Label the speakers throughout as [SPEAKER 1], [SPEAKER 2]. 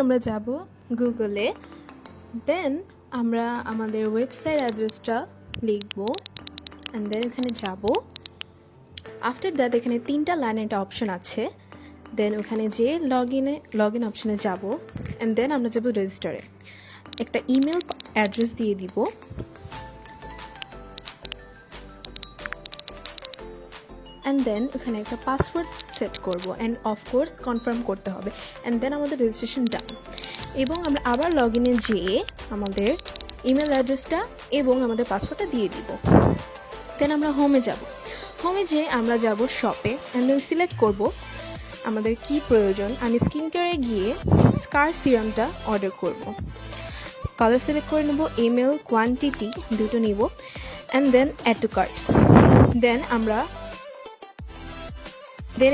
[SPEAKER 1] আমরা যাব গুগলে, দেন আমরা আমাদের ওয়েবসাইট অ্যাড্রেসটা লিখব অ্যান্ড দেন এখানে যাব। আফটার দ্যাট এখানে 3টা লাইন একটা অপশন আছে, দেন ওখানে যে লগ ইন অপশনে যাব অ্যান্ড দেন আমরা যাব রেজিস্টারে। একটা ইমেল অ্যাড্রেস দিয়ে দিব, অ্যান্ড দেন ওখানে একটা পাসওয়ার্ড সেট করব অ্যান্ড অফকোর্স কনফার্ম করতে হবে, অ্যান্ড দেন আমাদের রেজিস্ট্রেশন ডান। এবং আমরা আবার লগ ইনে যেয়ে আমাদের ইমেল অ্যাড্রেসটা এবং আমাদের পাসওয়ার্ডটা দিয়ে দিব। দেন আমরা হোমে যাব। হোমে যেয়ে আমরা যাব শপে অ্যান্ড দেন সিলেক্ট করব আমাদের কি প্রয়োজন। আমি স্কিন কেয়ারে গিয়ে স্কার সিরামটা অর্ডার করব। কালার সিলেক্ট করে নেব, ইমেল কোয়ান্টিটি দুটো নিব, and then add to cart. Then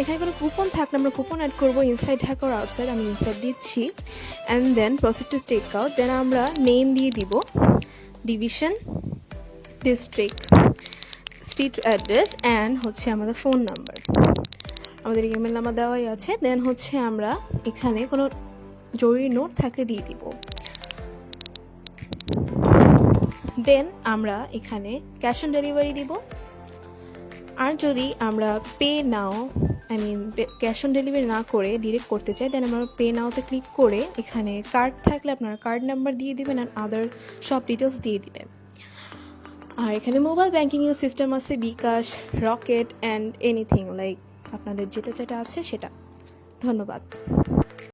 [SPEAKER 1] এখানে কোনো কুপন থাকলে আমরা কুপন অ্যাড করবো, ইনসাইড ঢাকা আর আউটসাইড। আমি ইনসাইড দিচ্ছি, and then proceed to take out. Then আমরা নেম দিয়ে দিব, division, district, street address, and হচ্ছে আমাদের ফোন নাম্বার। আমাদের ইমেল নাম্বার দেওয়াই আছে। দেন হচ্ছে আমরা এখানে কোনো জরুরি নোট থাকলে দিয়ে দিব। দেন আমরা এখানে ক্যাশ অন ডেলিভারি দিব। আর যদি আমরা ক্যাশ অন ডেলিভারি না করে ডিরেক্ট করতে চাই, দেন আমরা পে নাওতে ক্লিক করে এখানে কার্ড থাকলে আপনারা কার্ড নাম্বার দিয়ে দিবেন অ্যান্ড আদার সব ডিটেলস দিয়ে দিবেন। আর এখানে মোবাইল ব্যাঙ্কিংয়ের সিস্টেম আছে, বিকাশ, রকেট অ্যান্ড এনিথিং লাইক আপনাদের যেটা আছে সেটা। ধন্যবাদ।